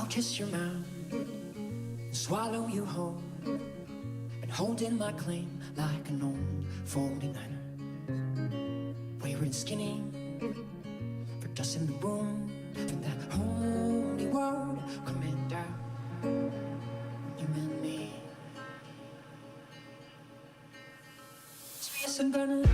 I'll kiss your mouth, swallow you whole, and hold in my claim like an old 49er. Wayward and skinny, for dust in the room, from that holy word coming down. You and me, sweet sun burning.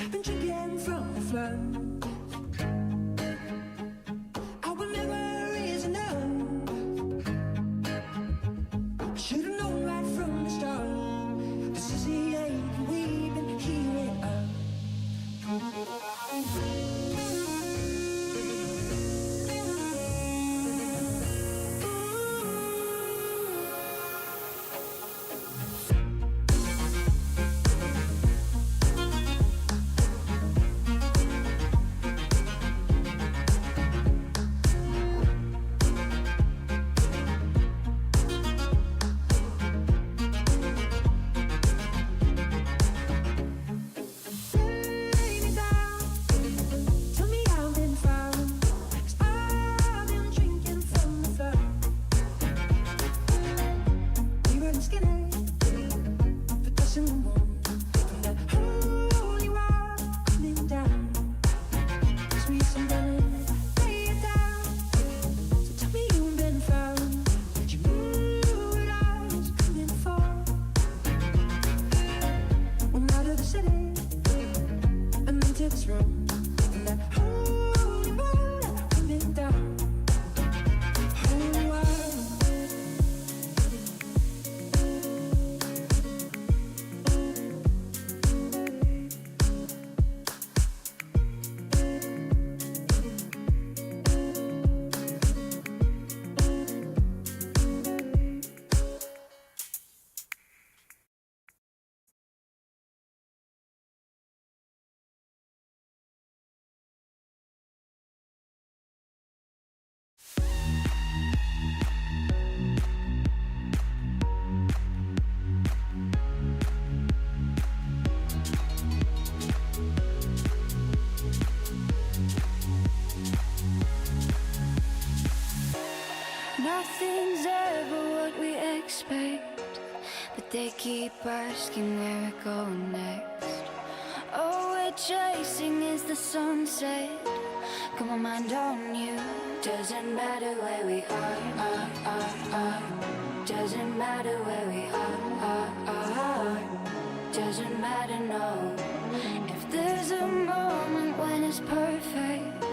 I've been drinking from the flood. Our memory is enough. I should've known right from the start. This is the end, we've been healing up. Nothing's ever what we expect, but they keep asking where we're going next. All we're chasing is the sunset. Got my mind on you. Doesn't matter where we are. Doesn't matter where we are. Doesn't matter, no. If there's a moment when it's perfect,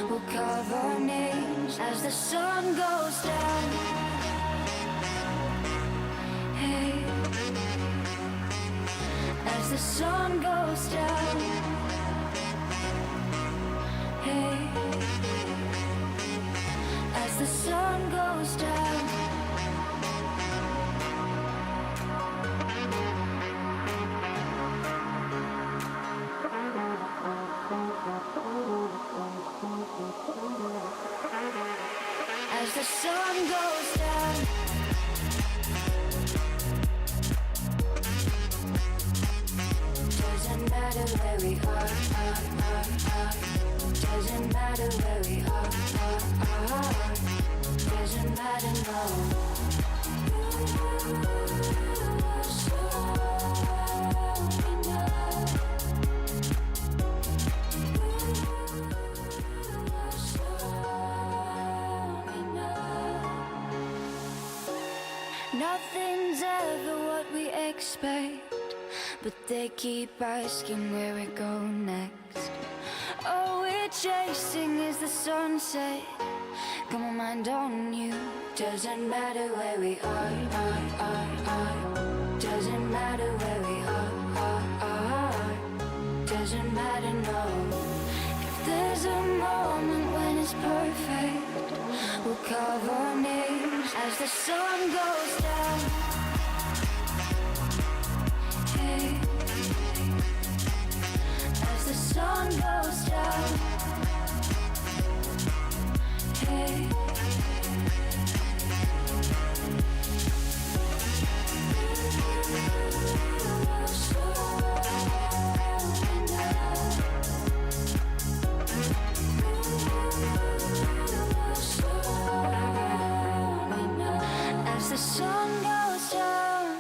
we'll carve our names as the sun goes down. Hey, as the sun goes down. Hey, as the sun goes down. As the sun goes down. Doesn't matter where we are. Doesn't matter where we are. Doesn't matter, no. Nothing's ever what we expect, but they keep asking where we go next. All we're chasing is the sunset. got my mind on you. Doesn't matter where we are. Doesn't matter where we are. Doesn't matter, no. If there's a moment when it's perfect, we'll carve our names as the sun goes down. Hey, as the sun goes down. Hey. As the sun goes down.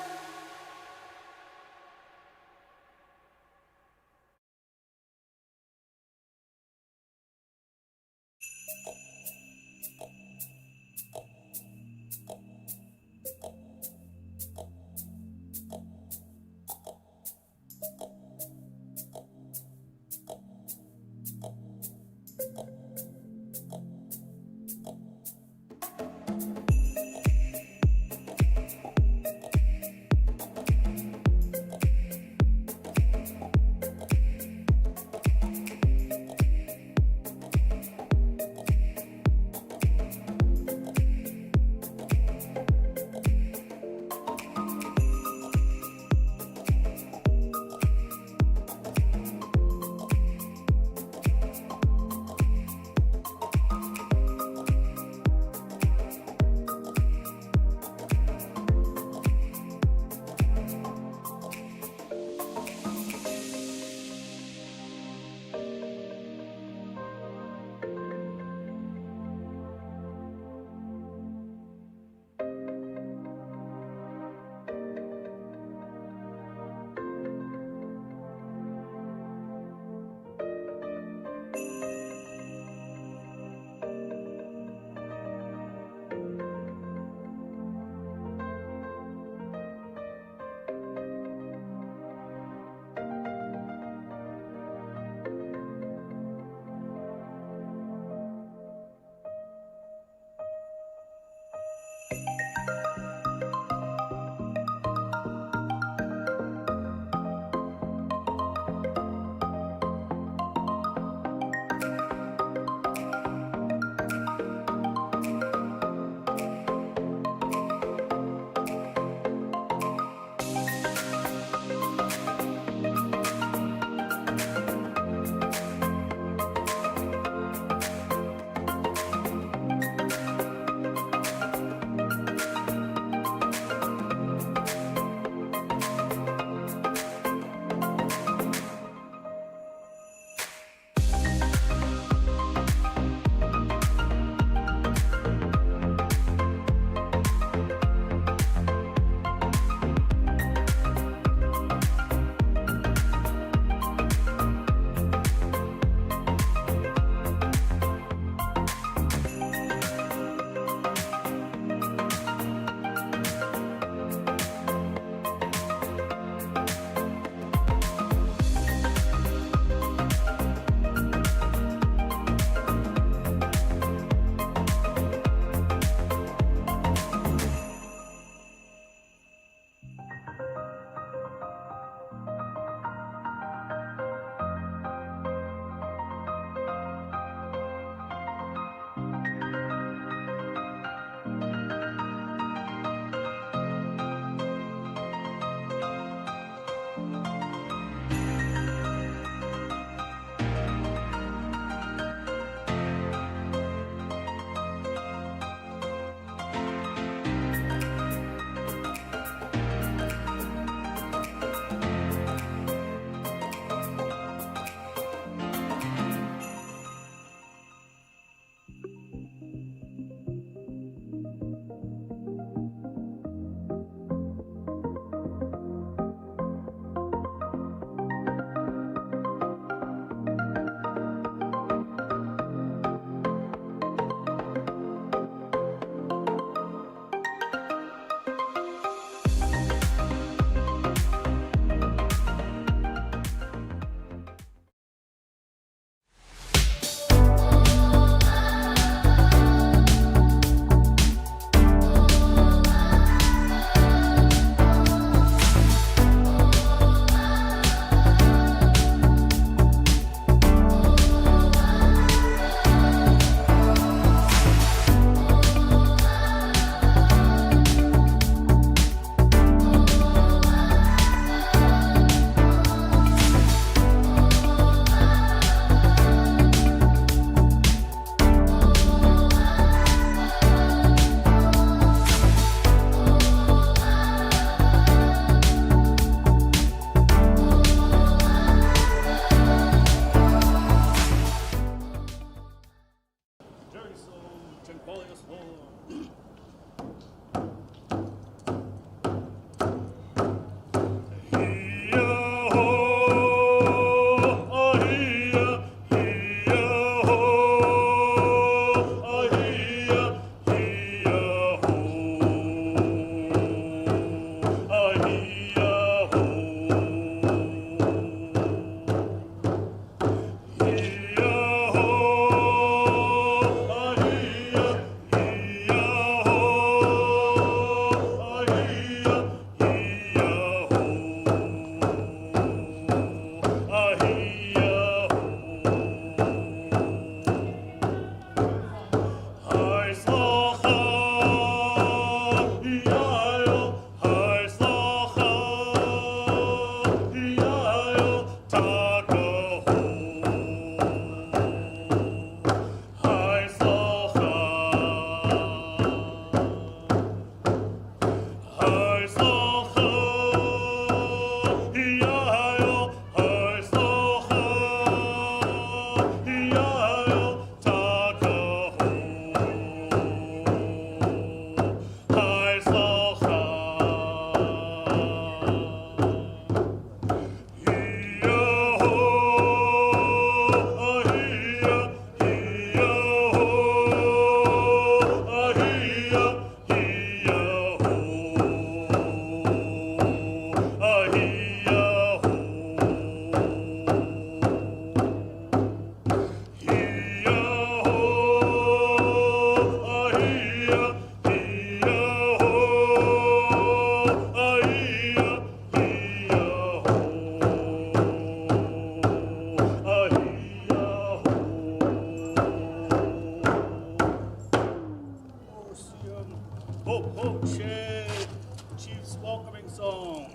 Chief's welcoming song.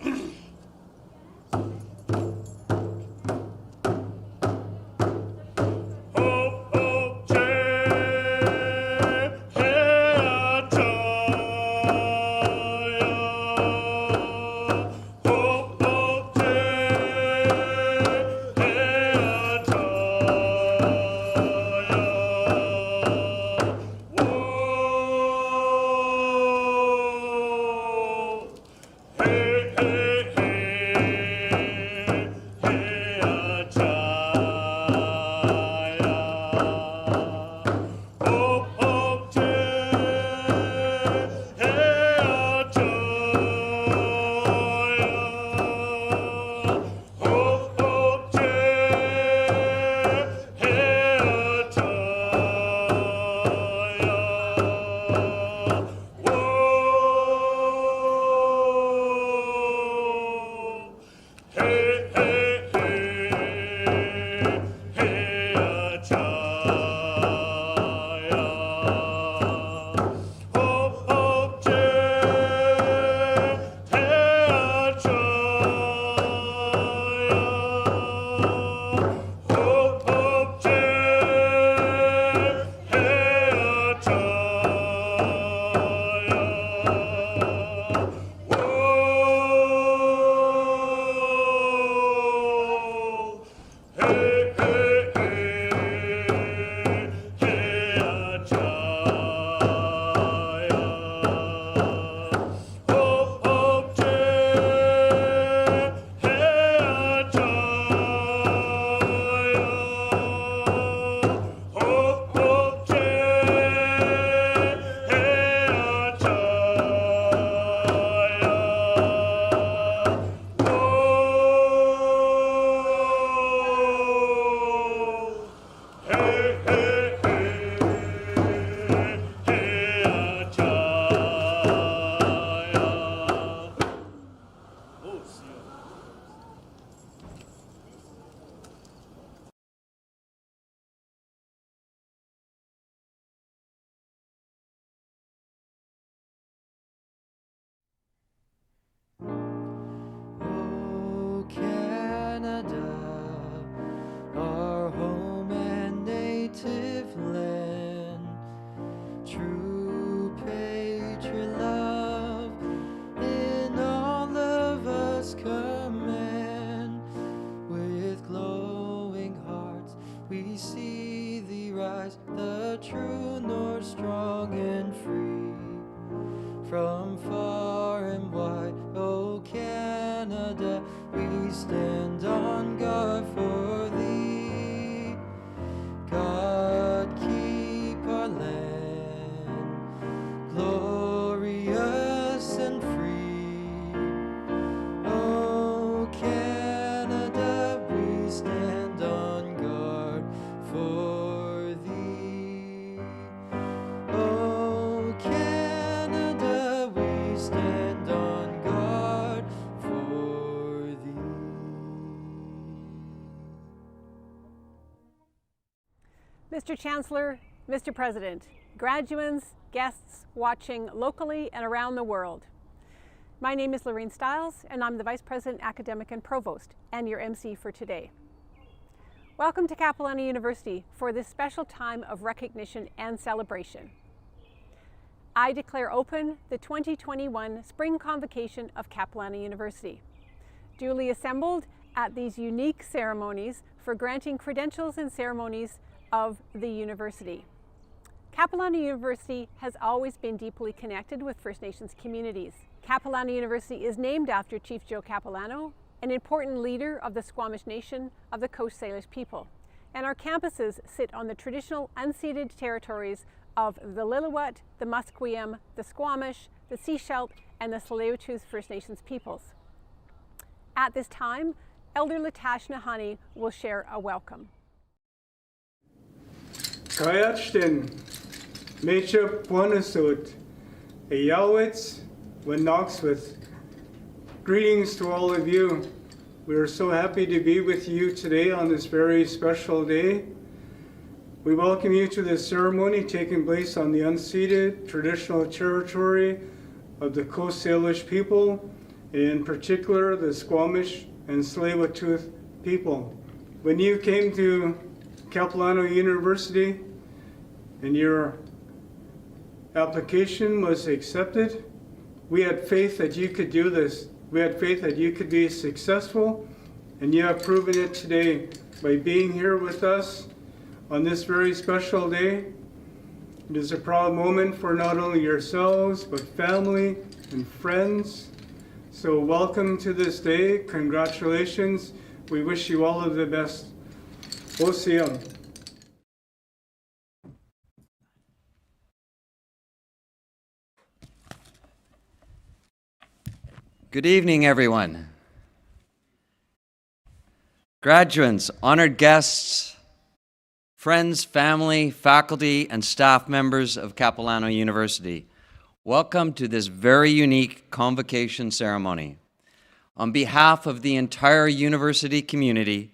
Hey, hey, hey. we stand on guard for thee. God, keep our land glorious and free. Oh, Canada, we stand on guard for thee. Oh, Canada, we stand on guard for thee. Mr. Chancellor, Mr. President, graduates, guests watching locally and around the world. My name is Lorraine Stiles, and I'm the Vice President, Academic and Provost, and your MC for today. Welcome to Capilano University for this special time of recognition and celebration. I declare open the 2021 Spring Convocation of Capilano University, duly assembled at these unique ceremonies for granting credentials and ceremonies of the university. Capilano University has always been deeply connected with First Nations communities. Capilano University is named after Chief Joe Capilano, an important leader of the Squamish Nation of the Coast Salish people. And our campuses sit on the traditional unceded territories of the Lillooet, the Musqueam, the Squamish, the Sechelt, and the Tsleil-Waututh First Nations peoples. At this time, Elder Latash Nahani will share a welcome. Kayachtin, Mecha Puanasut, Ayawitz, Winoxwith. Greetings to all of you. We are so happy to be with you today on this very special day. We welcome you to this ceremony taking place on the unceded traditional territory of the Coast Salish people, in particular the Squamish and Tsleil-Waututh people. When you came to Capilano University and your application was accepted, we had faith that you could do this. We had faith that you could be successful, and you have proven it today by being here with us on this very special day. It is a proud moment for not only yourselves, but family and friends. So welcome to this day. Congratulations. We wish you all of the best. Osiam. Good evening, everyone. Graduates, honored guests, friends, family, faculty, and staff members of Capilano University, welcome to this very unique convocation ceremony. On behalf of the entire university community,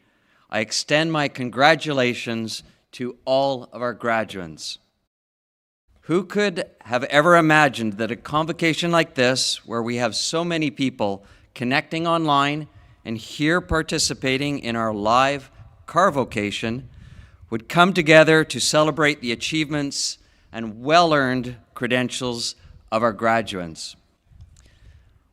I extend my congratulations to all of our graduates. Who could have ever imagined that a convocation like this, where we have so many people connecting online and here participating in our live Convocation, would come together to celebrate the achievements and well-earned credentials of our graduates.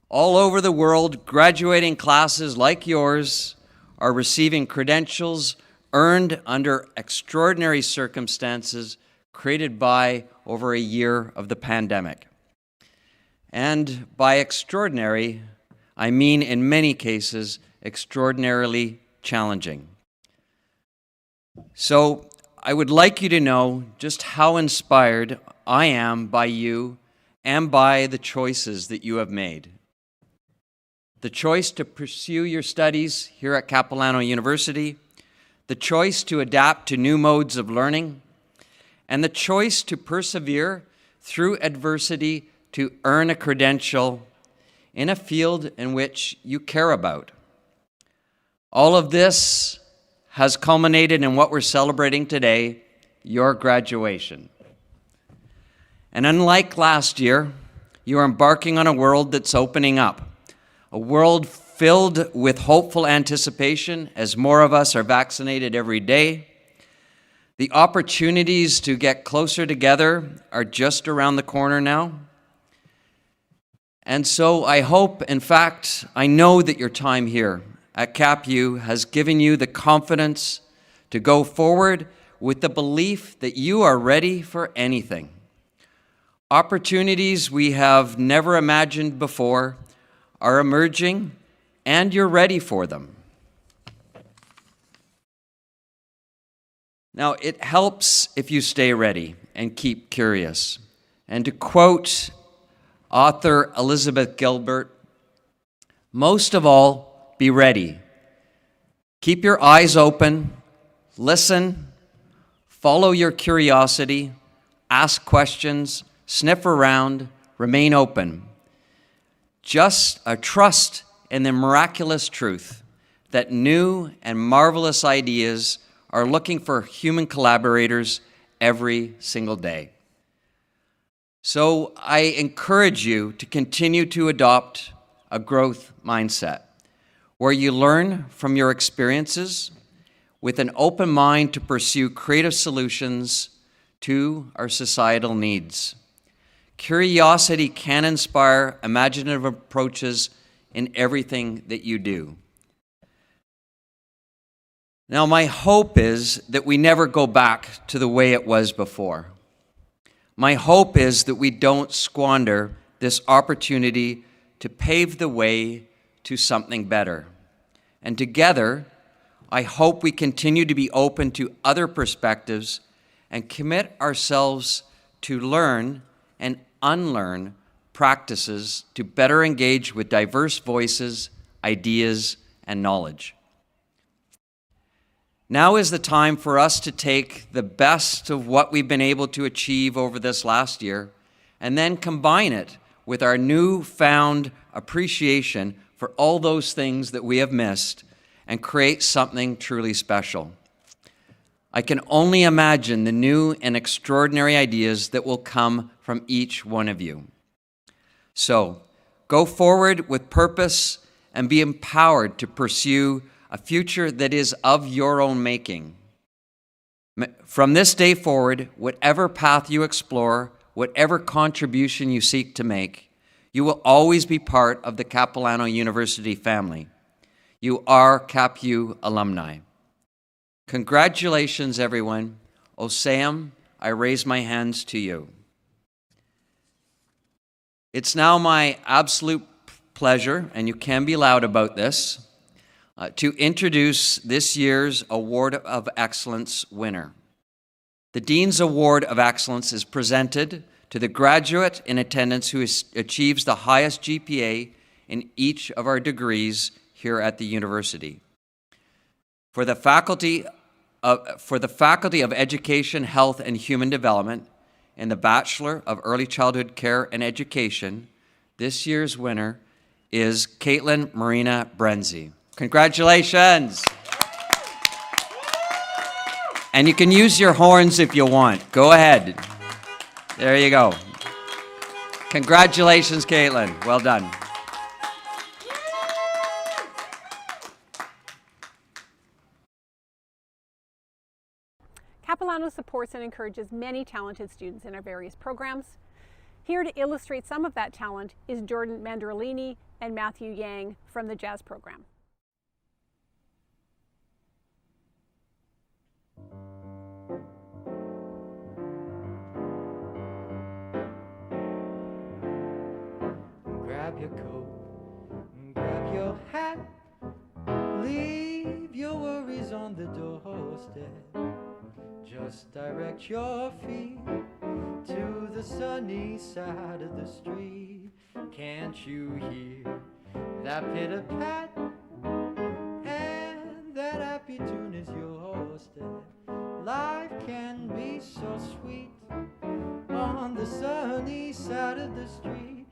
All over the world, graduating classes like yours are receiving credentials earned under extraordinary circumstances created by over a year of the pandemic. And by extraordinary, I mean in many cases, extraordinarily challenging. So I would like you to know just how inspired I am by you and by the choices that you have made. The choice to pursue your studies here at Capilano University, the choice to adapt to new modes of learning, and the choice to persevere through adversity to earn a credential in a field in which you care about. All of this has culminated in what we're celebrating today, your graduation. And unlike last year, you are embarking on a world that's opening up, a world filled with hopeful anticipation as more of us are vaccinated every day. The opportunities to get closer together are just around the corner now. And so I hope, in fact, I know that your time here at CapU has given you the confidence to go forward with the belief that you are ready for anything. Opportunities we have never imagined before are emerging, and you're ready for them. Now, it helps if you stay ready and keep curious. And to quote author Elizabeth Gilbert, most of all, be ready. Keep your eyes open, listen, follow your curiosity, ask questions, sniff around, remain open. Just trust in the miraculous truth that new and marvelous ideas are looking for human collaborators every single day. So I encourage you to continue to adopt a growth mindset where you learn from your experiences with an open mind to pursue creative solutions to our societal needs. Curiosity can inspire imaginative approaches in everything that you do. Now, my hope is that we never go back to the way it was before. My hope is that we don't squander this opportunity to pave the way to something better. And together, I hope we continue to be open to other perspectives and commit ourselves to learn and unlearn practices to better engage with diverse voices, ideas, and knowledge. Now is the time for us to take the best of what we've been able to achieve over this last year and then combine it with our newfound appreciation for all those things that we have missed and create something truly special. I can only imagine the new and extraordinary ideas that will come from each one of you. So, go forward with purpose and be empowered to pursue a future that is of your own making. From this day forward, whatever path you explore, whatever contribution you seek to make, you will always be part of the Capilano University family. You are CapU alumni. Congratulations, everyone. Osam, I raise my hands to you. It's now my absolute pleasure, and you can be loud about this, to introduce this year's Award of Excellence winner. The Dean's Award of Excellence is presented to the graduate in attendance who achieves the highest GPA in each of our degrees here at the university. For the Faculty of Education, Health, and Human Development in the Bachelor of Early Childhood Care and Education, this year's winner is Caitlin Marina Brenzi. Congratulations. And you can use your horns if you want. Go ahead. There you go. Congratulations, Caitlin. Well done. Capilano supports and encourages many talented students in our various programs. Here to illustrate some of that talent is Jordan Mandarolini and Matthew Yang from the jazz program. Grab your coat, grab your hat, leave your worries on the doorstep. Just direct your feet to the sunny side of the street. Can't you hear that pitter-pat? And that happy tune is your step. Life can be so sweet on the sunny side of the street.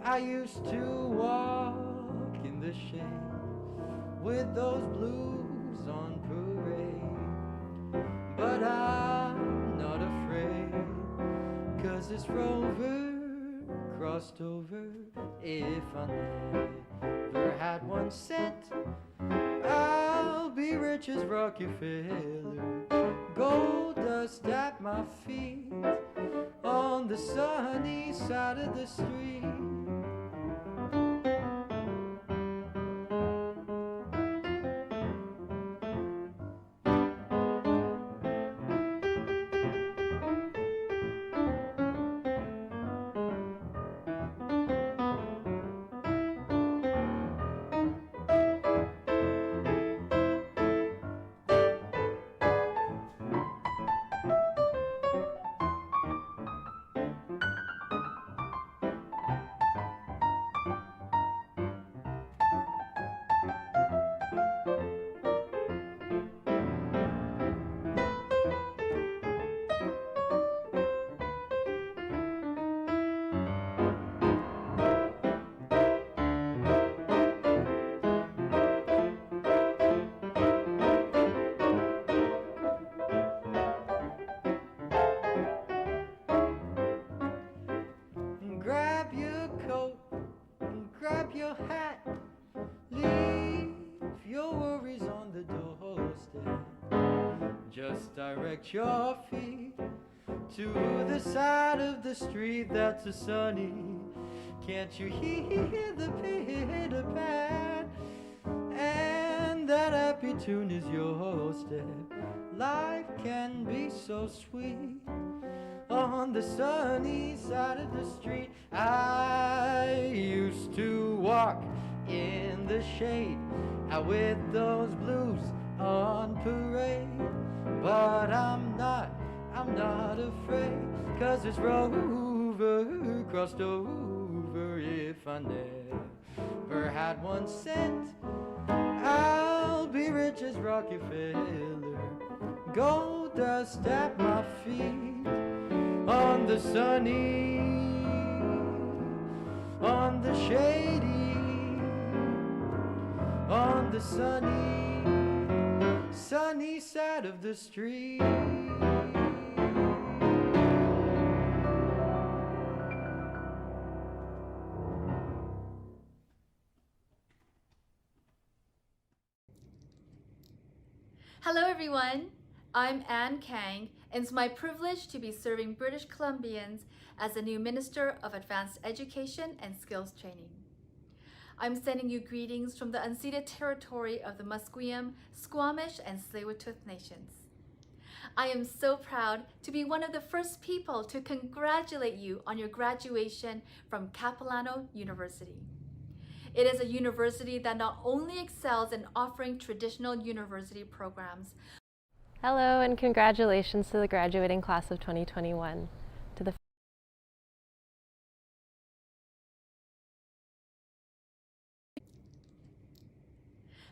I used to walk in the shade with those blues on parade, but I'm not afraid, 'cause this rover crossed over. If I never had 1 cent, I'll be rich as Rockefeller. Gold dust at my feet on the sunny side of the street. coat and grab your hat. Leave your worries on the doorstep. Just direct your feet to the side of the street that's a sunny. Can't you hear the pitter-pat? And that happy tune is your step. Life can be so sweet on the sunny side of the street. I used to walk in the shade out with those blues on parade. But I'm not afraid, 'cause it's Rover crossed over. If I never had 1 cent, I'll be rich as Rockefeller. Gold dust at my feet on the sunny, on the shady, on the sunny side of the street. Hello everyone, I'm Anne Kang, and it's my privilege to be serving British Columbians as the new Minister of Advanced Education and Skills Training. I'm sending you greetings from the unceded territory of the Musqueam, Squamish, and Tsleil-Waututh Nations. I am so proud to be one of the first people to congratulate you on your graduation from Capilano University. It is a university that not only excels in offering traditional university programs. Hello and congratulations to the graduating class of 2021. To the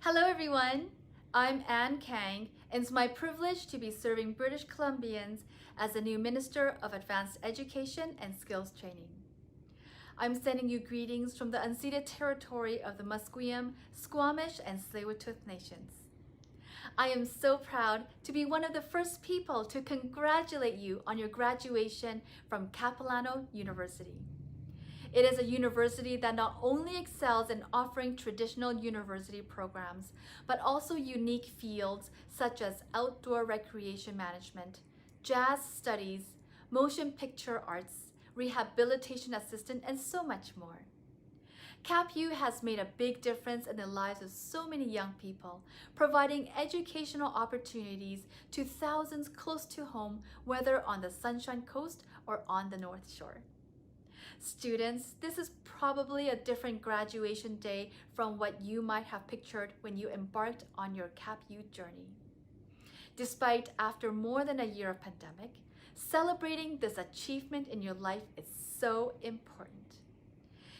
Hello everyone, I'm Anne Kang, and it's my privilege to be serving British Columbians as the new Minister of Advanced Education and Skills Training. I'm sending you greetings from the unceded territory of the Musqueam, Squamish, and Tsleil-Waututh Nations. I am so proud to be one of the first people to congratulate you on your graduation from Capilano University. It is a university that not only excels in offering traditional university programs, but also unique fields such as outdoor recreation management, jazz studies, motion picture arts, rehabilitation assistant, and so much more. CapU has made a big difference in the lives of so many young people, providing educational opportunities to thousands close to home, whether on the Sunshine Coast or on the North Shore. Students, this is probably a different graduation day from what you might have pictured when you embarked on your CapU journey. Despite after more than a year of pandemic, celebrating this achievement in your life is so important.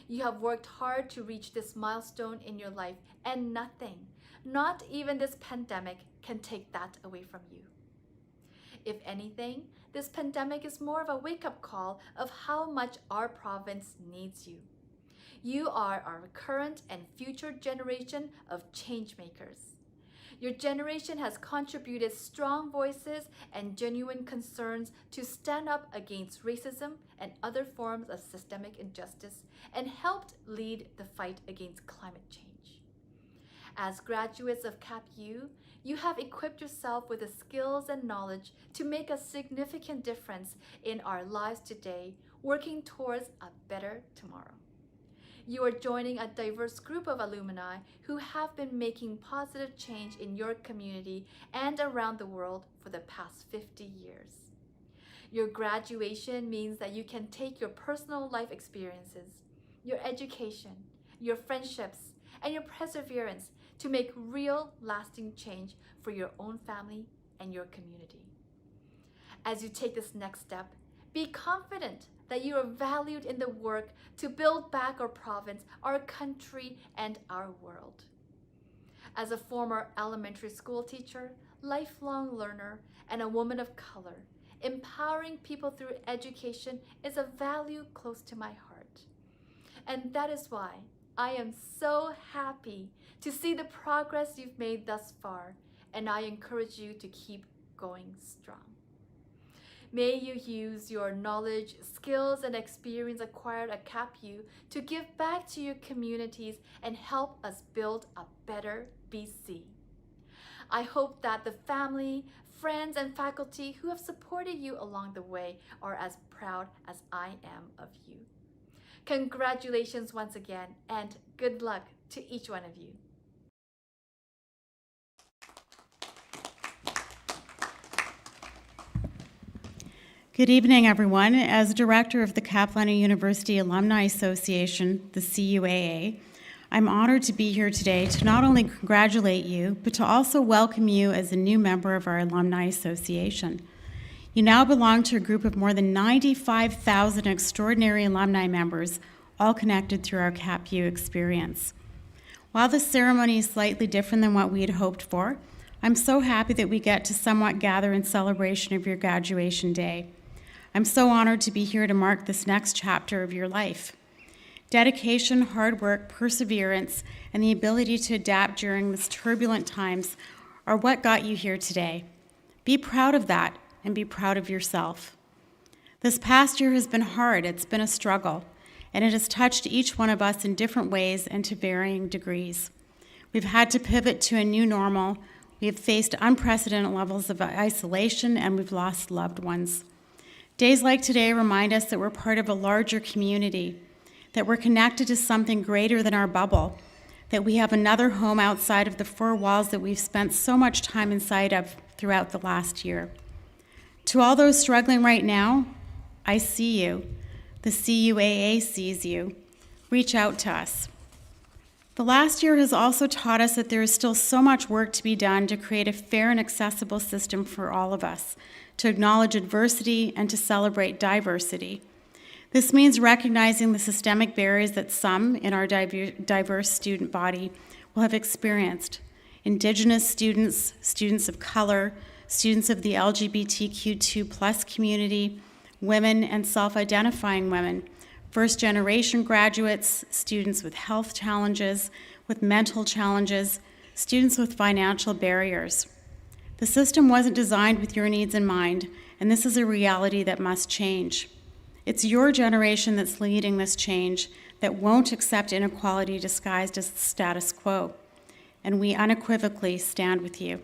You have worked hard to reach this milestone in your life, and nothing, not even this pandemic, can take that away from you. If anything, this pandemic is more of a wake-up call of how much our province needs you. You are our current and future generation of change makers. Your generation has contributed strong voices and genuine concerns to stand up against racism and other forms of systemic injustice, and helped lead the fight against climate change. As graduates of CapU, you have equipped yourself with the skills and knowledge to make a significant difference in our lives today, working towards a better tomorrow. You are joining a diverse group of alumni who have been making positive change in your community and around the world for the past 50 years. Your graduation means that you can take your personal life experiences, your education, your friendships, and your perseverance to make real, lasting change for your own family and your community. As you take this next step, be confident that you are valued in the work to build back our province, our country, and our world. As a former elementary school teacher, lifelong learner, and a woman of color, empowering people through education is a value close to my heart. And that is why I am so happy to see the progress you've made thus far, and I encourage you to keep going strong. May you use your knowledge, skills, and experience acquired at CapU to give back to your communities and help us build a better BC. I hope that the family, friends, and faculty who have supported you along the way are as proud as I am of you. Congratulations once again, and good luck to each one of you. Good evening, everyone. As director of the Capilano University Alumni Association, the CUAA, I'm honored to be here today to not only congratulate you, but to also welcome you as a new member of our Alumni Association. You now belong to a group of more than 95,000 extraordinary alumni members, all connected through our CapU experience. While the ceremony is slightly different than what we had hoped for, I'm so happy that we get to somewhat gather in celebration of your graduation day. I'm so honored to be here to mark this next chapter of your life. Dedication, hard work, perseverance, and the ability to adapt during these turbulent times are what got you here today. Be proud of that and be proud of yourself. This past year has been hard, it's been a struggle, and it has touched each one of us in different ways and to varying degrees. We've had to pivot to a new normal, we have faced unprecedented levels of isolation, and we've lost loved ones. Days like today remind us that we're part of a larger community, that we're connected to something greater than our bubble, that we have another home outside of the four walls that we've spent so much time inside of throughout the last year. To all those struggling right now, I see you. The CUAA sees you. Reach out to us. The last year has also taught us that there is still so much work to be done to create a fair and accessible system for all of us, to acknowledge adversity and to celebrate diversity. This means recognizing the systemic barriers that some in our diverse student body will have experienced. Indigenous students, students of color, students of the LGBTQ2+ community, women and self-identifying women, first-generation graduates, students with health challenges, with mental challenges, students with financial barriers. The system wasn't designed with your needs in mind, and this is a reality that must change. It's your generation that's leading this change that won't accept inequality disguised as the status quo, and we unequivocally stand with you.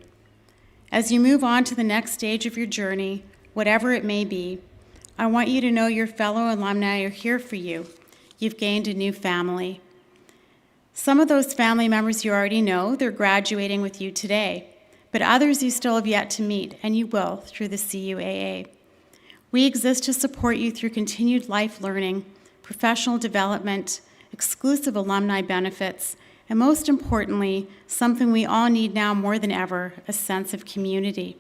As you move on to the next stage of your journey, whatever it may be, I want you to know your fellow alumni are here for you. You've gained a new family. Some of those family members you already know, they're graduating with you today, but others you still have yet to meet, and you will through the CUAA. We exist to support you through continued life learning, professional development, exclusive alumni benefits, and most importantly, something we all need now more than ever, a sense of community.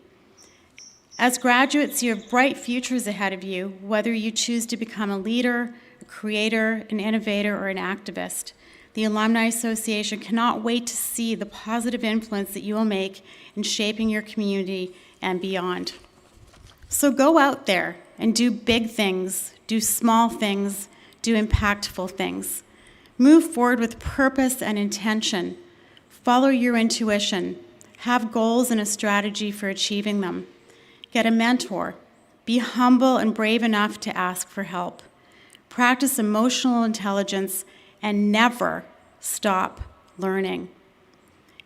As graduates, you have bright futures ahead of you, whether you choose to become a leader, a creator, an innovator, or an activist. The Alumni Association cannot wait to see the positive influence that you will make in shaping your community and beyond. So go out there and do big things, do small things, do impactful things. Move forward with purpose and intention. Follow your intuition. Have goals and a strategy for achieving them. Get a mentor. Be humble and brave enough to ask for help. Practice emotional intelligence and never stop learning.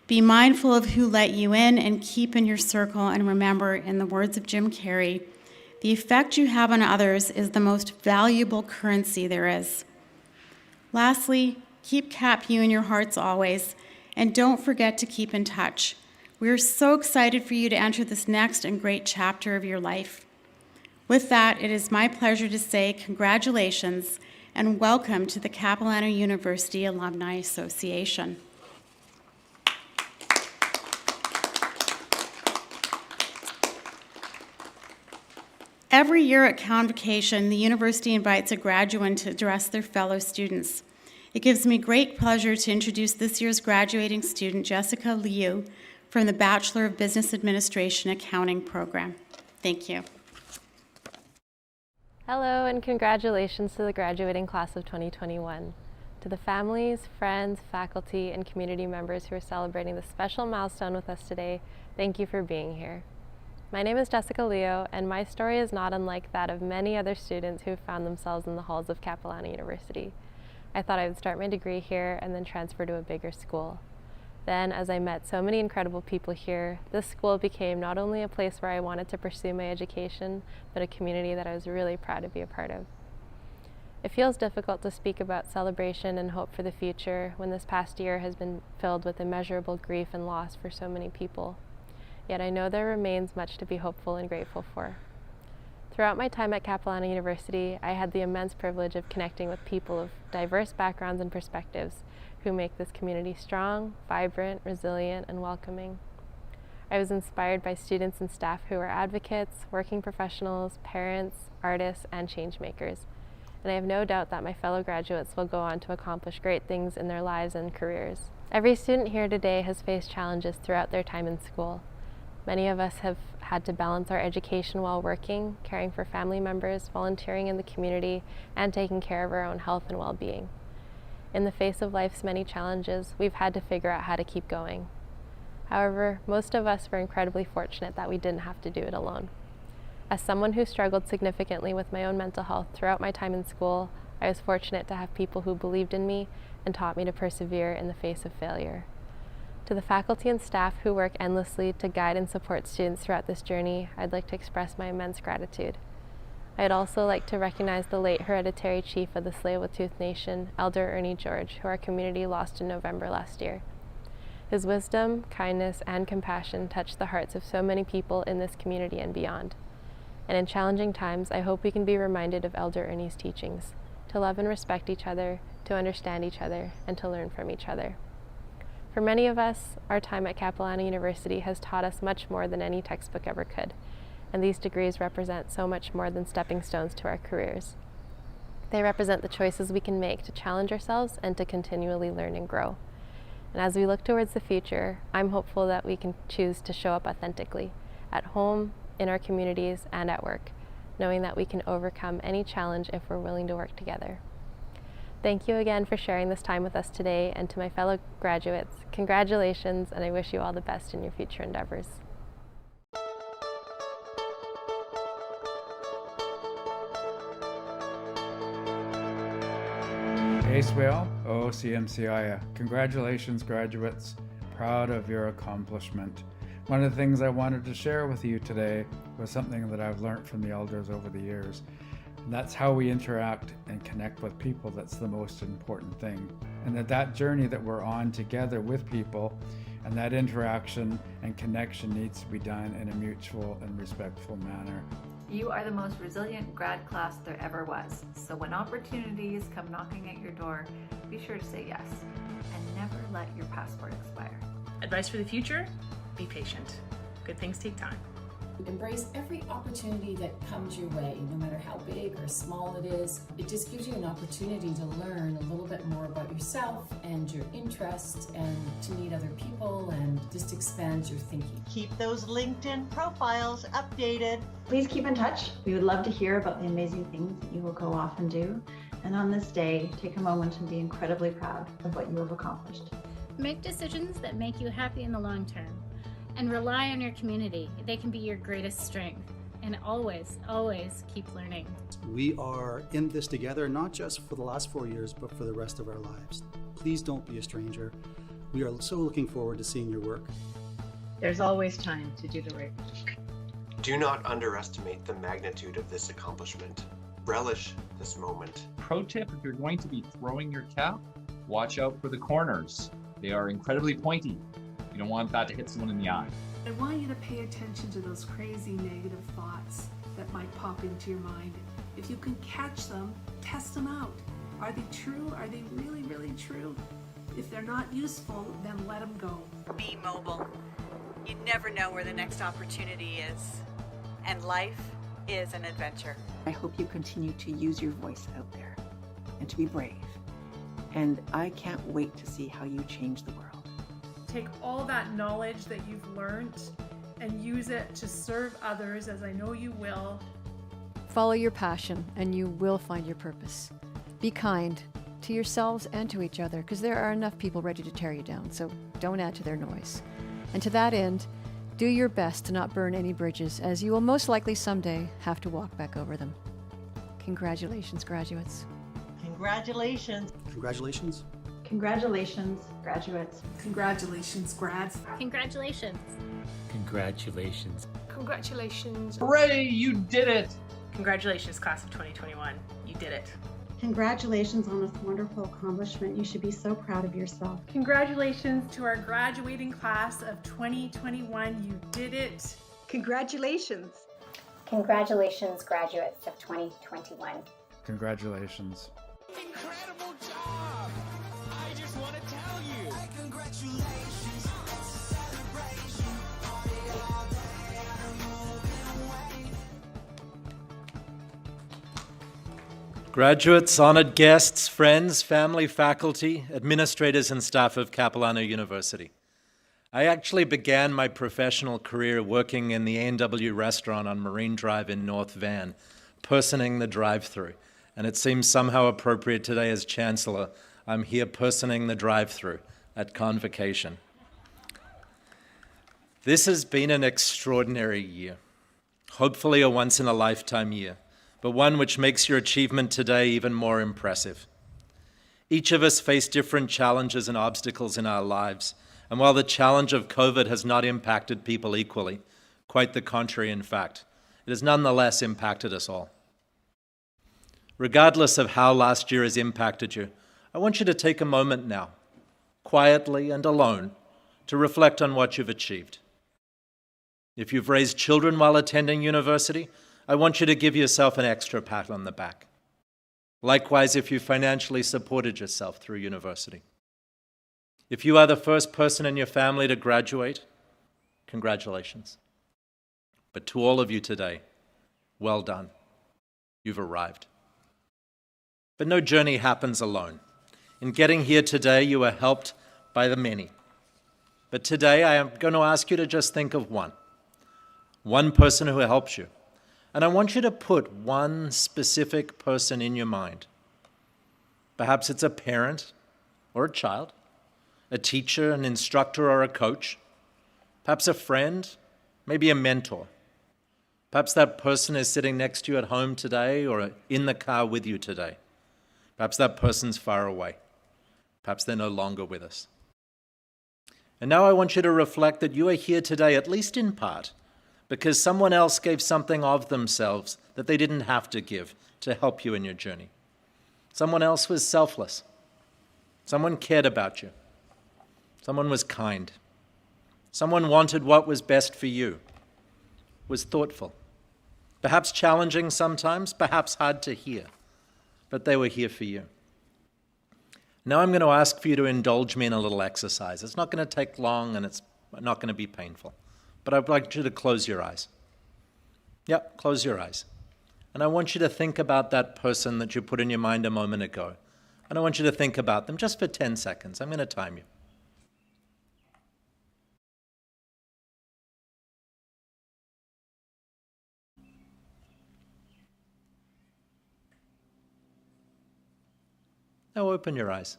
Be mindful of who let you in and keep in your circle, and remember, in the words of Jim Carrey, the effect you have on others is the most valuable currency there is. Lastly, keep CapU in your hearts always, and don't forget to keep in touch. We are so excited for you to enter this next and great chapter of your life. With that, it is my pleasure to say congratulations and welcome to the Capilano University Alumni Association. Every year at Convocation, the university invites a graduate to address their fellow students. It gives me great pleasure to introduce this year's graduating student, Jessica Liu, from the Bachelor of Business Administration Accounting program. Thank you. Hello, and congratulations to the graduating class of 2021. To the families, friends, faculty, and community members who are celebrating this special milestone with us today, thank you for being here. My name is Jessica Leo, and my story is not unlike that of many other students who found themselves in the halls of Capilano University. I thought I would start my degree here and then transfer to a bigger school. Then, as I met so many incredible people here, this school became not only a place where I wanted to pursue my education, but a community that I was really proud to be a part of. It feels difficult to speak about celebration and hope for the future when this past year has been filled with immeasurable grief and loss for so many people. Yet I know there remains much to be hopeful and grateful for. Throughout my time at Capilano University, I had the immense privilege of connecting with people of diverse backgrounds and perspectives who make this community strong, vibrant, resilient, and welcoming. I was inspired by students and staff who are advocates, working professionals, parents, artists, and change makers. And I have no doubt that my fellow graduates will go on to accomplish great things in their lives and careers. Every student here today has faced challenges throughout their time in school. Many of us have had to balance our education while working, caring for family members, volunteering in the community, and taking care of our own health and well-being. In the face of life's many challenges, we've had to figure out how to keep going. However, most of us were incredibly fortunate that we didn't have to do it alone. As someone who struggled significantly with my own mental health throughout my time in school, I was fortunate to have people who believed in me and taught me to persevere in the face of failure. To the faculty and staff who work endlessly to guide and support students throughout this journey, I'd like to express my immense gratitude. I'd also like to recognize the late hereditary chief of the Tsleil-Waututh Nation, Elder Ernie George, who our community lost in November last year. His wisdom, kindness, and compassion touched the hearts of so many people in this community and beyond. And in challenging times, I hope we can be reminded of Elder Ernie's teachings, to love and respect each other, to understand each other, and to learn from each other. For many of us, our time at Capilano University has taught us much more than any textbook ever could, and these degrees represent so much more than stepping stones to our careers. They represent the choices we can make to challenge ourselves and to continually learn and grow. And as we look towards the future, I'm hopeful that we can choose to show up authentically, at home, in our communities, and at work, knowing that we can overcome any challenge if we're willing to work together. Thank you again for sharing this time with us today, and to my fellow graduates, congratulations, and I wish you all the best in your future endeavors. Acewell, OCMCIA. Congratulations, graduates. Proud of your accomplishment. One of the things I wanted to share with you today was something that I've learned from the elders over the years. And that's how we interact and connect with people. That's the most important thing. And that journey that we're on together with people, and that interaction and connection needs to be done in a mutual and respectful manner. You are the most resilient grad class there ever was. So when opportunities come knocking at your door, be sure to say yes and never let your passport expire. Advice for the future? Be patient. Good things take time. Embrace every opportunity that comes your way, no matter how big or small it is. It just gives you an opportunity to learn a little bit more about yourself and your interests, and to meet other people, and just expands your thinking. Keep those LinkedIn profiles updated. Please keep in touch. We would love to hear about the amazing things that you will go off and do. And on this day, take a moment and be incredibly proud of what you have accomplished. Make decisions that make you happy in the long term. And rely on your community. They can be your greatest strength. And always, always keep learning. We are in this together, not just for the last 4 years, but for the rest of our lives. Please don't be a stranger. We are so looking forward to seeing your work. There's always time to do the right work. Do not underestimate the magnitude of this accomplishment. Relish this moment. Pro tip, if you're going to be throwing your cap, watch out for the corners. They are incredibly pointy. You don't want that to hit someone in the eye. I want you to pay attention to those crazy negative thoughts that might pop into your mind. If you can catch them, test them out. Are they true? Are they really, really true? If they're not useful, then let them go. Be mobile. You never know where the next opportunity is. And life is an adventure. I hope you continue to use your voice out there and to be brave. And I can't wait to see how you change the world. Take all that knowledge that you've learned and use it to serve others, as I know you will. Follow your passion and you will find your purpose. Be kind to yourselves and to each other, because there are enough people ready to tear you down, so don't add to their noise. And to that end, Do your best to not burn any bridges, as you will most likely someday have to walk back over them. Congratulations, graduates. Congratulations. Congratulations. Congratulations, graduates. Congratulations, grads. Congratulations. Congratulations. Congratulations. Hooray, you did it! Congratulations, class of 2021. You did it. Congratulations on this wonderful accomplishment. You should be so proud of yourself. Congratulations to our graduating class of 2021. You did it. Congratulations. Congratulations, graduates of 2021. Congratulations. Incredible job! I just want to tell you. Hey, congratulations. It's a celebration. Party all day. I know you've been waiting. Graduates, honored guests, friends, family, faculty, administrators, and staff of Capilano University. I actually began my professional career working in the A&W restaurant on Marine Drive in North Van, personing the drive-thru. And it seems somehow appropriate today as Chancellor, I'm here personing the drive-thru at Convocation. This has been an extraordinary year, hopefully a once-in-a-lifetime year, but one which makes your achievement today even more impressive. Each of us face different challenges and obstacles in our lives, and while the challenge of COVID has not impacted people equally, quite the contrary in fact, it has nonetheless impacted us all. Regardless of how last year has impacted you, I want you to take a moment now, quietly and alone, to reflect on what you've achieved. If you've raised children while attending university, I want you to give yourself an extra pat on the back. Likewise, if you financially supported yourself through university. If you are the first person in your family to graduate, congratulations. But to all of you today, well done. You've arrived. But no journey happens alone. In getting here today, you are helped by the many. But today, I am going to ask you to just think of one person who helps you. And I want you to put one specific person in your mind. Perhaps it's a parent or a child, a teacher, an instructor, or a coach. Perhaps a friend, maybe a mentor. Perhaps that person is sitting next to you at home today or in the car with you today. Perhaps that person's far away. Perhaps they're no longer with us. And now I want you to reflect that you are here today, at least in part, because someone else gave something of themselves that they didn't have to give to help you in your journey. Someone else was selfless. Someone cared about you. Someone was kind. Someone wanted what was best for you, was thoughtful. Perhaps challenging sometimes, perhaps hard to hear, but they were here for you. Now I'm going to ask for you to indulge me in a little exercise. It's not going to take long and it's not going to be painful, but I'd like you to close your eyes. Yep, close your eyes. And I want you to think about that person that you put in your mind a moment ago. And I want you to think about them just for 10 seconds. I'm going to time you. Now open your eyes.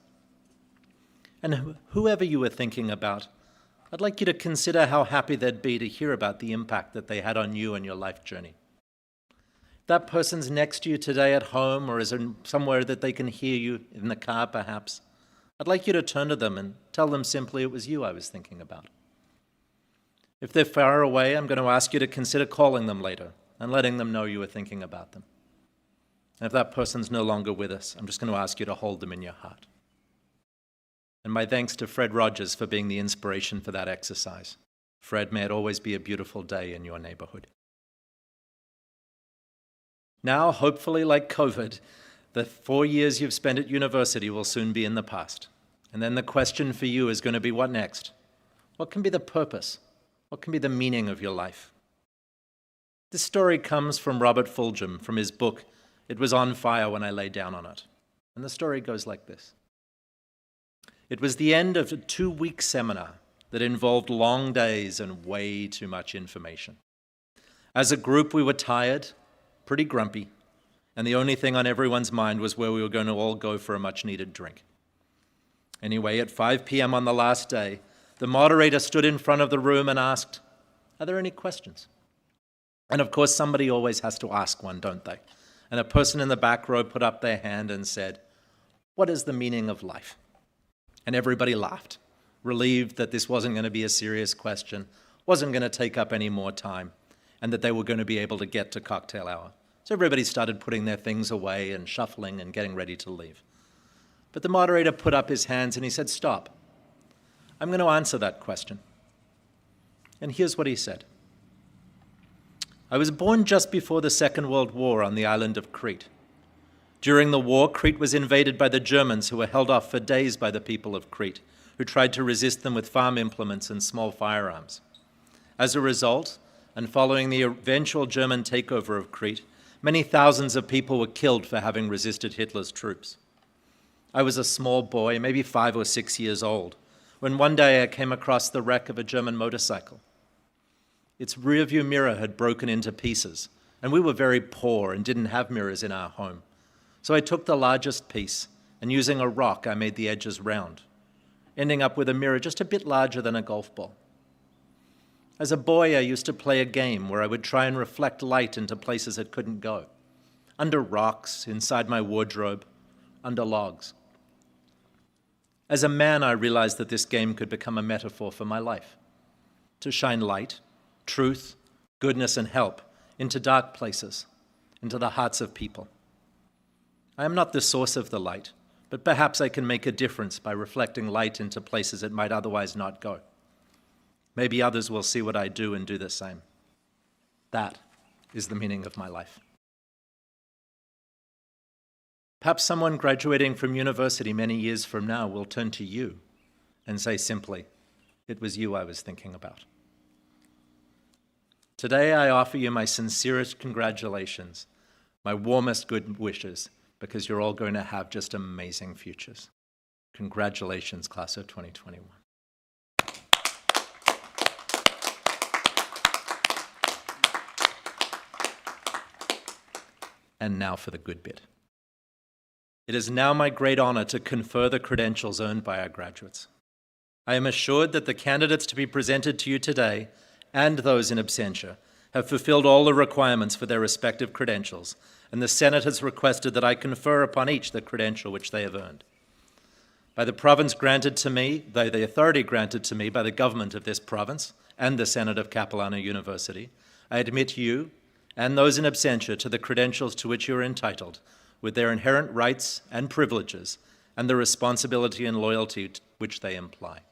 And whoever you were thinking about, I'd like you to consider how happy they'd be to hear about the impact that they had on you and your life journey. That person's next to you today at home or is in somewhere that they can hear you in the car perhaps. I'd like you to turn to them and tell them simply it was you I was thinking about. If they're far away, I'm going to ask you to consider calling them later and letting them know you were thinking about them. And if that person's no longer with us, I'm just going to ask you to hold them in your heart. And my thanks to Fred Rogers for being the inspiration for that exercise. Fred, may it always be a beautiful day in your neighborhood. Now, hopefully, like COVID, the 4 years you've spent at university will soon be in the past. And then the question for you is going to be, what next? What can be the purpose? What can be the meaning of your life? This story comes from Robert Fulghum, from his book, It Was on Fire When I Lay Down on It. And the story goes like this. It was the end of a 2-week seminar that involved long days and way too much information. As a group, we were tired, pretty grumpy, and the only thing on everyone's mind was where we were going to all go for a much-needed drink. Anyway, at 5 p.m. on the last day, the moderator stood in front of the room and asked, Are there any questions? And of course, somebody always has to ask one, don't they? And a person in the back row put up their hand and said, "What is the meaning of life?" And everybody laughed, relieved that this wasn't going to be a serious question, wasn't going to take up any more time, and that they were going to be able to get to cocktail hour. So everybody started putting their things away and shuffling and getting ready to leave. But the moderator put up his hands and he said, "Stop. I'm going to answer that question." And here's what he said. "I was born just before the Second World War on the island of Crete. During the war, Crete was invaded by the Germans, who were held off for days by the people of Crete, who tried to resist them with farm implements and small firearms. As a result, and following the eventual German takeover of Crete, many thousands of people were killed for having resisted Hitler's troops. I was a small boy, maybe 5 or 6 years old, when one day I came across the wreck of a German motorcycle. Its rearview mirror had broken into pieces, and we were very poor and didn't have mirrors in our home. So I took the largest piece, and using a rock, I made the edges round, ending up with a mirror just a bit larger than a golf ball. As a boy, I used to play a game where I would try and reflect light into places it couldn't go, under rocks, inside my wardrobe, under logs. As a man, I realized that this game could become a metaphor for my life, to shine light, truth, goodness, and help into dark places, into the hearts of people. I am not the source of the light, but perhaps I can make a difference by reflecting light into places it might otherwise not go. Maybe others will see what I do and do the same. That is the meaning of my life." Perhaps someone graduating from university many years from now will turn to you and say simply, "It was you I was thinking about." Today, I offer you my sincerest congratulations, my warmest good wishes, because you're all going to have just amazing futures. Congratulations, class of 2021. And now for the good bit. It is now my great honor to confer the credentials earned by our graduates. I am assured that the candidates to be presented to you today, and those in absentia, have fulfilled all the requirements for their respective credentials, and the Senate has requested that I confer upon each the credential which they have earned. By the province granted to me, the authority granted to me by the government of this province and the Senate of Capilano University, I admit you and those in absentia to the credentials to which you are entitled, with their inherent rights and privileges, and the responsibility and loyalty which they imply.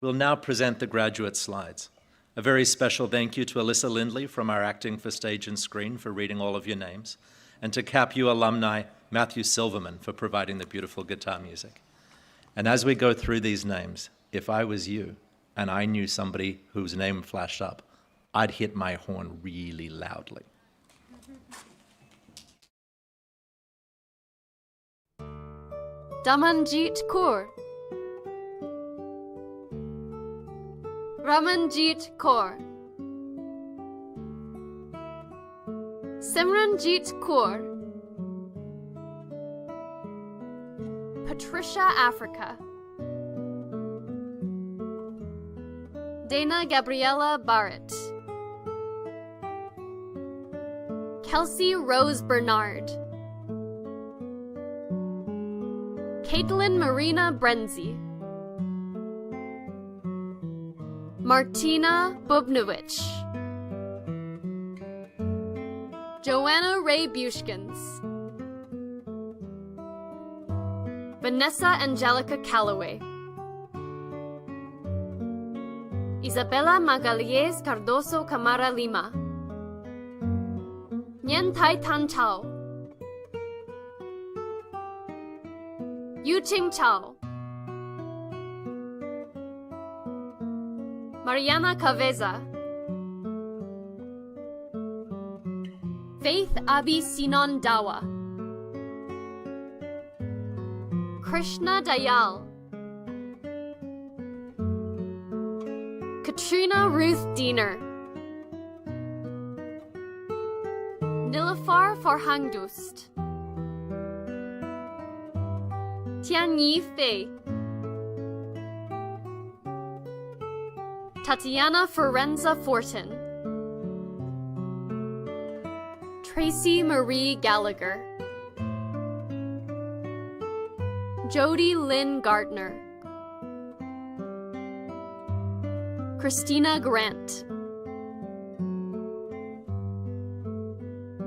We'll now present the graduate slides. A very special thank you to Alyssa Lindley from our Acting for Stage and Screen for reading all of your names, and to CapU alumni Matthew Silverman for providing the beautiful guitar music. And as we go through these names, if I was you and I knew somebody whose name flashed up, I'd hit my horn really loudly. Damanjit Kaur. Ramanjit Kaur. Simranjit Kaur. Patricia Africa. Dana Gabriella Barrett. Kelsey Rose Bernard. Caitlin Marina Brenzy. Martina Bubnovich. Joanna Ray Bushkins. Vanessa Angelica Calloway. Isabella Magalhaes Cardoso Camara Lima. Nyen Tai Tan Chao. Yu Ching Chao. Mariana Caveza. Faith Abi Sinon Dawa. Krishna Dayal. Katrina Ruth Diener. Nilafar Farhangdust. Tianyi Fei. Tatiana Forenza Fortin, Tracy Marie Gallagher, Jody Lynn Gardner, Christina Grant,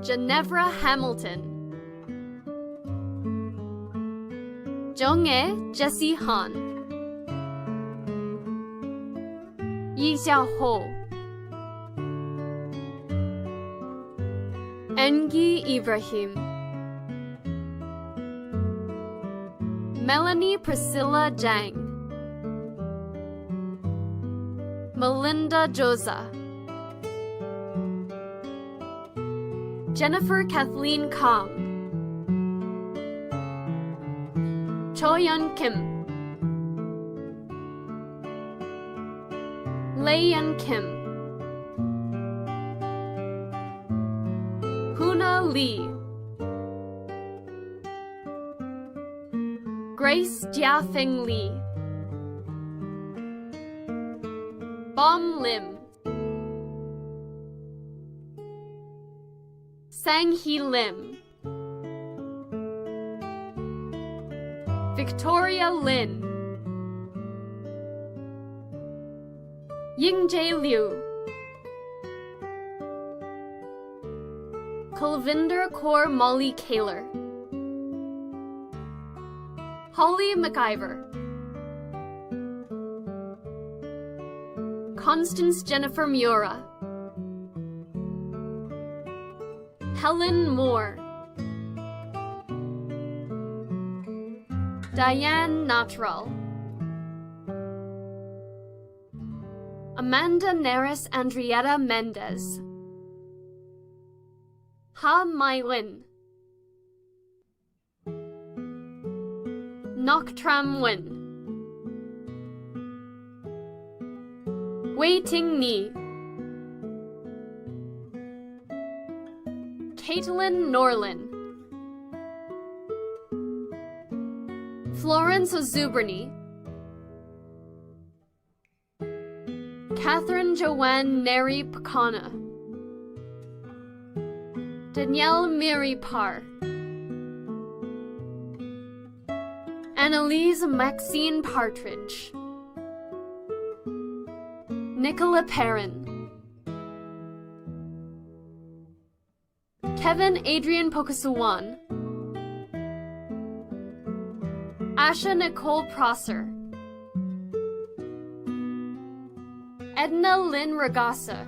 Ginevra Hamilton, Jonghae Jessie Han, Yi Xiaoho, Engi Ibrahim, Melanie Priscilla Jang, Melinda Joza, Jennifer Kathleen Kong, Choyun Kim, Layan Kim, Huna Lee, Grace Jiafeng Lee, Bom Lim, Sang Hee Lim, Victoria Lin, Yingjae Liu, Kulvinder Kaur Molly Kaler, Holly McIver, Constance Jennifer Miura, Helen Moore, Diane Natral, Amanda Neris Andrietta Mendez, Ha Mai Lin, Nok Tram Win, Wei Ting Ni, Caitlin Norlin, Florence Zuberny, Catherine Joanne Neri Pacana, Danielle Miri Parr, Annalise Maxine Partridge, Nicola Perrin, Kevin Adrian Pokasawan, Asha Nicole Prosser, Edna Lynn Ragasa,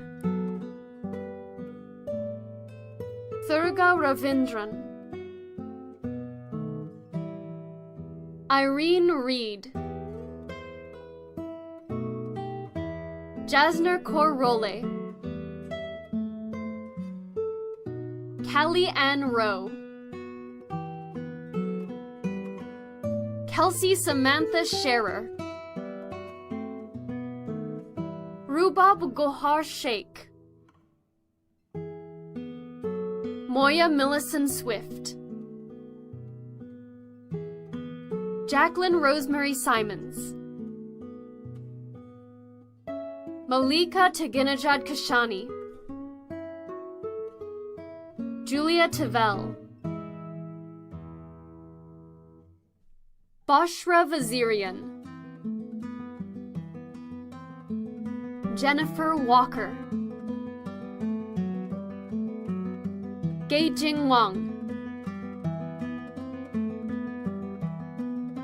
Thurga Ravindran, Irene Reed, Jasner Kaur-Role, Callie Ann Rowe, Kelsey Samantha Scherer, Rubab Gohar Sheikh, Moya Millicent Swift, Jacqueline Rosemary Simons, Malika Taginajad Kashani, Julia Tavel, Bashra Vazirian, Jennifer Walker, Geijing Wang,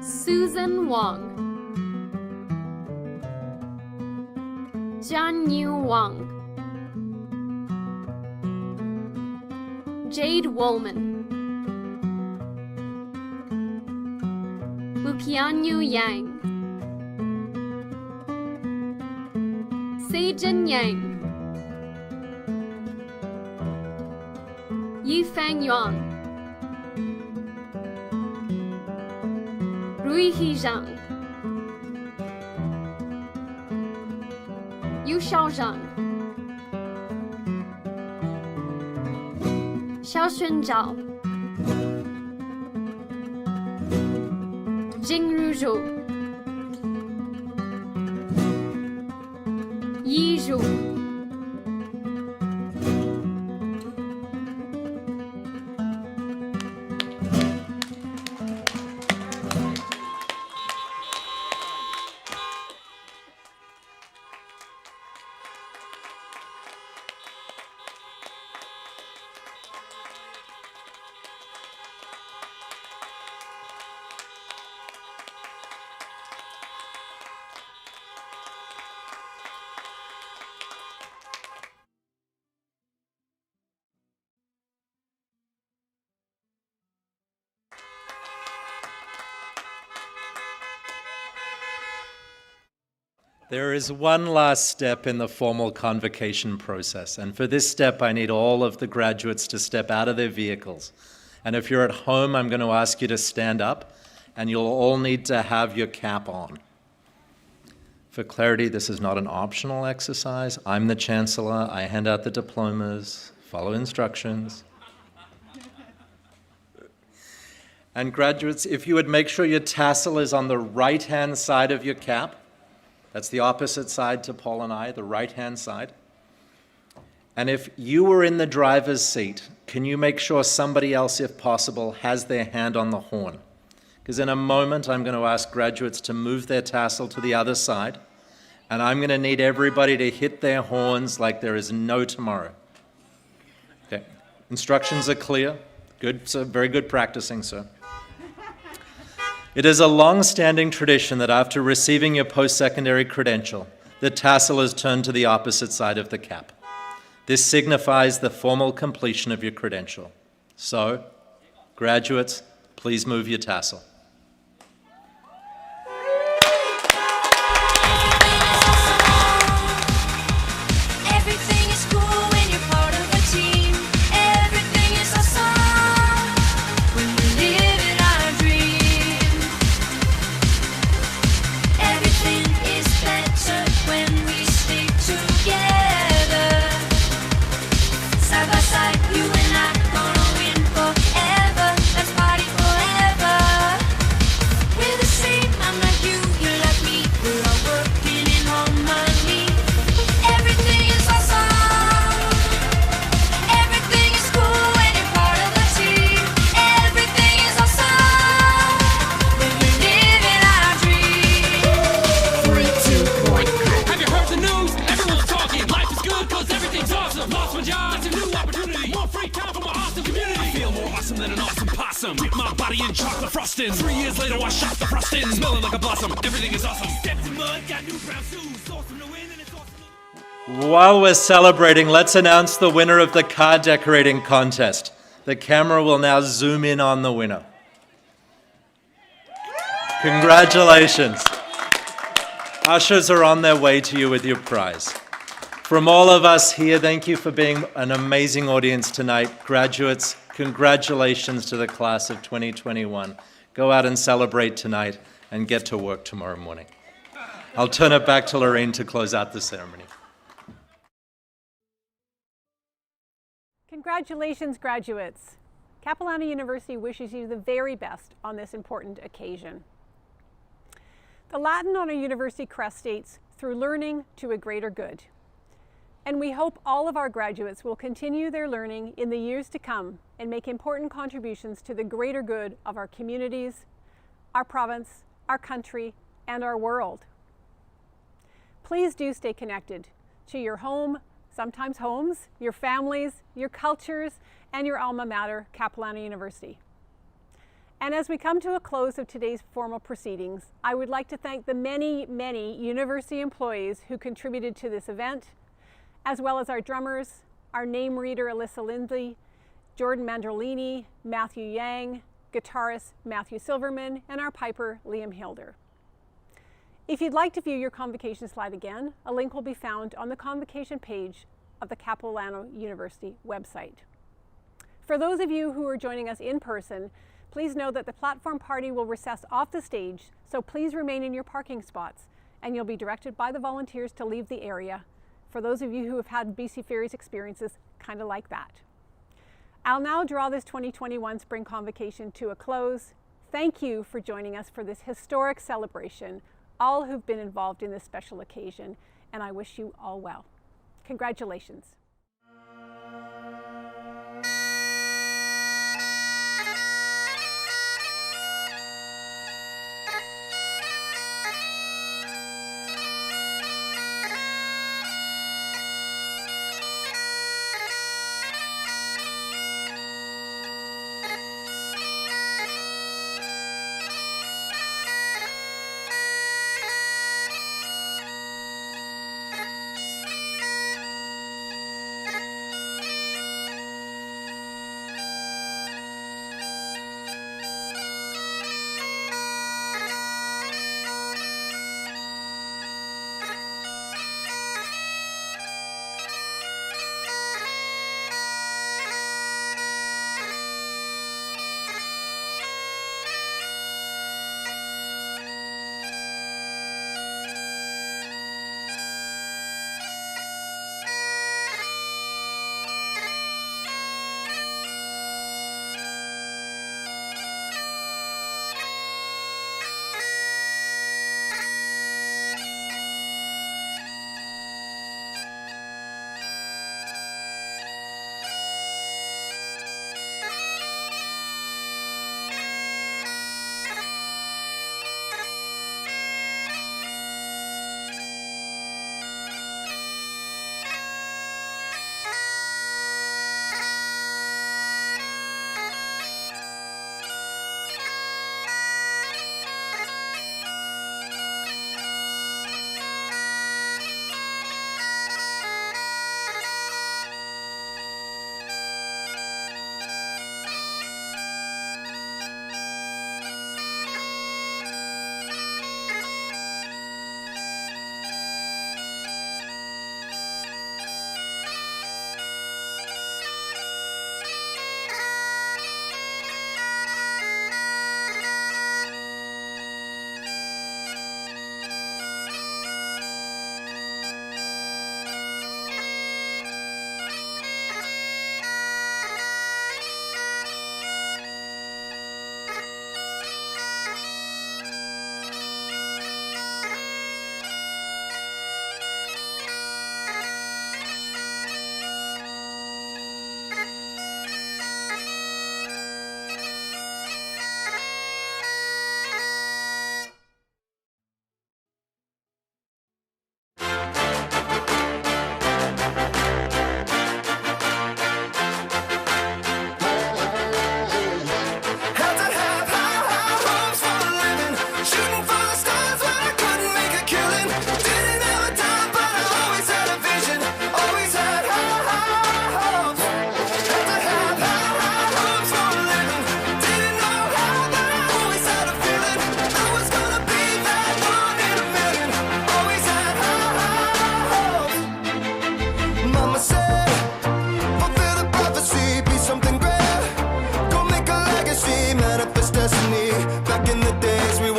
Susan Wang, Jianyu Wang, Jade Woolman, Lukianyu Yang, Seijin Yang, Yifang Yuan, Rui Hizhang, Yu Xiaozhang, Xiao Xuanzhao, Jing Ruzhou, There is one last step in the formal convocation process, and for this step I need all of the graduates to step out of their vehicles. And if you're at home, I'm going to ask you to stand up, and you'll all need to have your cap on. For clarity, this is not an optional exercise. I'm the Chancellor. I hand out the diplomas, follow instructions. And graduates, if you would make sure your tassel is on the right-hand side of your cap. That's the opposite side to Paul and I, the right-hand side. And if you were in the driver's seat, can you make sure somebody else, if possible, has their hand on the horn? Because in a moment, I'm going to ask graduates to move their tassel to the other side, and I'm going to need everybody to hit their horns like there is no tomorrow. Okay. Instructions are clear. Good, sir. Very good practicing, sir. It is a long-standing tradition that after receiving your post-secondary credential, the tassel is turned to the opposite side of the cap. This signifies the formal completion of your credential. So, graduates, please move your tassel. Everything is cool when you're part of a team. Everything is awesome when we live in our dream. Everything is better when we stick together. Side by side, you and I gonna win forever. Let's party forever. We're the same, I'm like you, you're like me. We're all working in harmony. Everything is awesome. Everything is cool when you're part of a team. Everything is awesome when we live in our dream. 3, 2, 1, go. Have you heard the news? Everyone's talking. Life is good cause everything's awesome. Lost my job, it's a new opportunity. More free time for my awesome community. I feel more awesome than an awesome possum. Dip my body in chocolate frosting. 3 years later I shot the frosting. Smelling like a blossom. Everything is awesome. Stepped in mud, got new brown shoes. Awesome to win and it's awesome. While we're celebrating, let's announce the winner of the card decorating contest. The camera will now zoom in on the winner. Congratulations. Ushers are on their way to you with your prize. From all of us here, thank you for being an amazing audience tonight. Graduates, congratulations to the class of 2021. Go out and celebrate tonight and get to work tomorrow morning. I'll turn it back to Lorraine to close out the ceremony. Congratulations, graduates. Capilano University wishes you the very best on this important occasion. The Latin on our university crest states, "Through learning to a greater good." And we hope all of our graduates will continue their learning in the years to come and make important contributions to the greater good of our communities, our province, our country, and our world. Please do stay connected to your home, sometimes homes, your families, your cultures, and your alma mater, Capilano University. And as we come to a close of today's formal proceedings, I would like to thank the many, many university employees who contributed to this event, as well as our drummers, our name reader Alyssa Lindley, Jordan Mandrolini, Matthew Yang, guitarist Matthew Silverman, and our piper Liam Hilder. If you'd like to view your convocation slide again, a link will be found on the convocation page of the Capilano University website. For those of you who are joining us in person, please know that the platform party will recess off the stage, so please remain in your parking spots, and you'll be directed by the volunteers to leave the area, for those of you who have had BC Ferries experiences kind of like that. I'll now draw this 2021 Spring Convocation to a close. Thank you for joining us for this historic celebration, all who've been involved in this special occasion, and I wish you all well. Congratulations.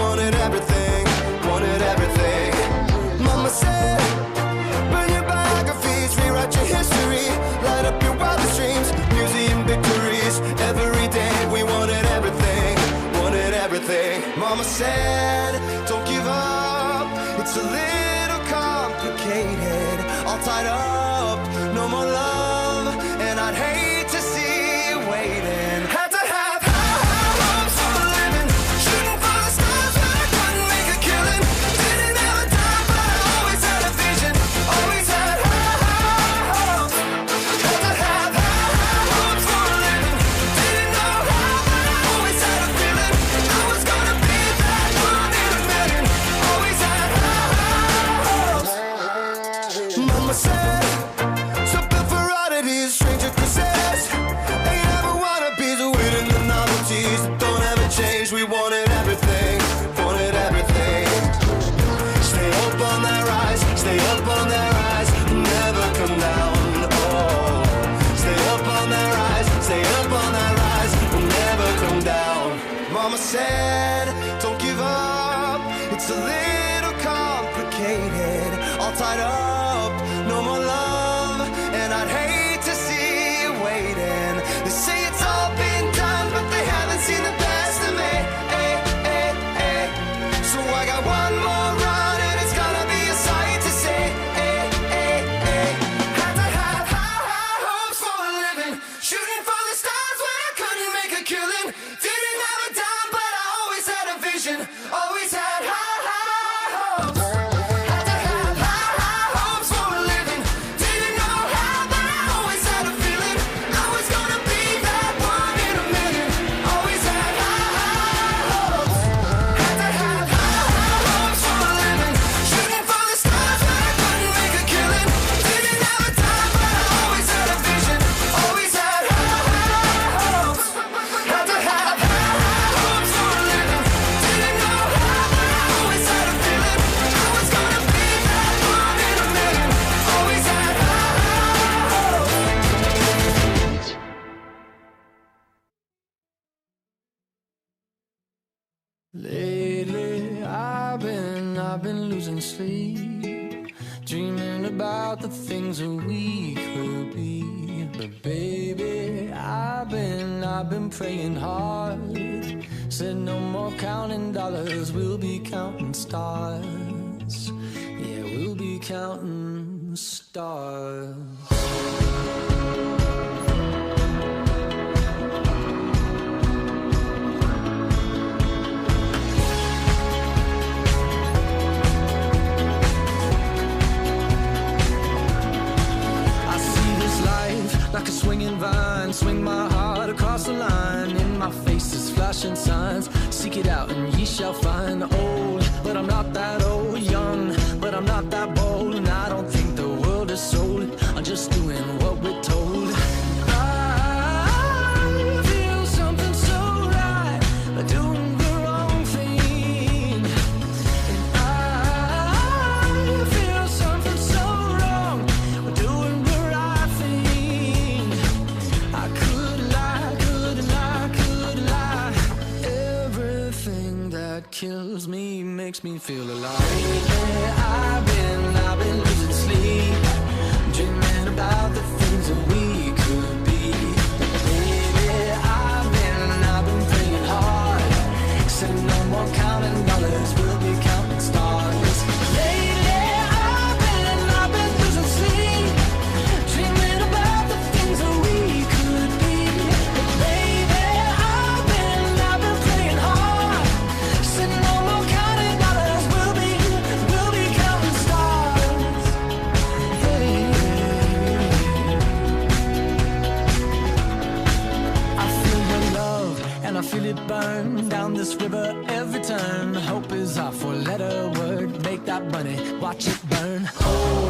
wanted everything, wanted everything. Mama said, burn your biographies, rewrite your history, light up your wildest dreams, museum victories. Every day we wanted everything, wanted everything. Mama said, don't give up, it's a little complicated, all tied up, no more love, and I'd hate to see you waiting. Had to have high hopes for a living, shooting for the stars when I couldn't make a killing. Didn't have a dime, but I always had a vision, always had high hopes. Had to have high hopes for a living, didn't know how, but I always had a feeling I was gonna be that one in a million. Always had high hopes. Mama said, something for oddities, stranger cruises. Ain't never wannabes, winning the novelties that don't ever change. We wanted everything, wanted everything. Stay up on that rise, stay up on that rise, never come down. Oh, stay up on that rise, stay up on that rise, never come down. Mama said, don't give up, it's a little complicated, all tied up, no more love, and I'd hate to see you waiting. They say it's all been done, but they haven't seen the best of me. So I got one more run, and it's gonna be a sight to see. Had to have high hopes for a living, shooting for the stars when I couldn't make a killing. Didn't have a dime, but I always had a vision, always had high hopes. Had to have high hopes for a living, didn't know how, but I always had a feeling I was gonna be that one in a million. Always had high hopes. Had to have high hopes for a living, shooting for the stars when I couldn't make a killing. Didn't have a dime, but I always had a vision, always had high hopes. Had to have high hopes for a living, didn't know how, but I always had a feeling I was gonna be that one in a million. Always had high hopes. Lately, I've been losing sleep, dreaming about the things that we could be. But baby, I've been praying hard. Said no more counting dollars, we'll be counting stars. Yeah, we'll be counting stars. Like a swinging vine, swing my heart across the line. In my face is flashing signs. Seek it out and ye shall find. Old, but I'm not that old. Young, but I'm not that bold. And I don't think the world is sold. I'm just doing what we're told. I feel something so right, doing the wrong thing. And I feel something so wrong, doing the right thing. I could lie, could lie, could lie. Everything that kills me makes me feel alive. Lately, I've been losing sleep, dreaming about the things that we could be. Baby, I've been praying hard. Said no more counting dollars, we'll be counting stars. Lately, I've been losing sleep, dreaming about the things that we could be. Baby, I've been praying hard. Said no more counting dollars, we'll be counting stars. I feel your love and I feel it burn down this river every turn. Hope is our four-letter word. Make that money, watch it burn. Oh,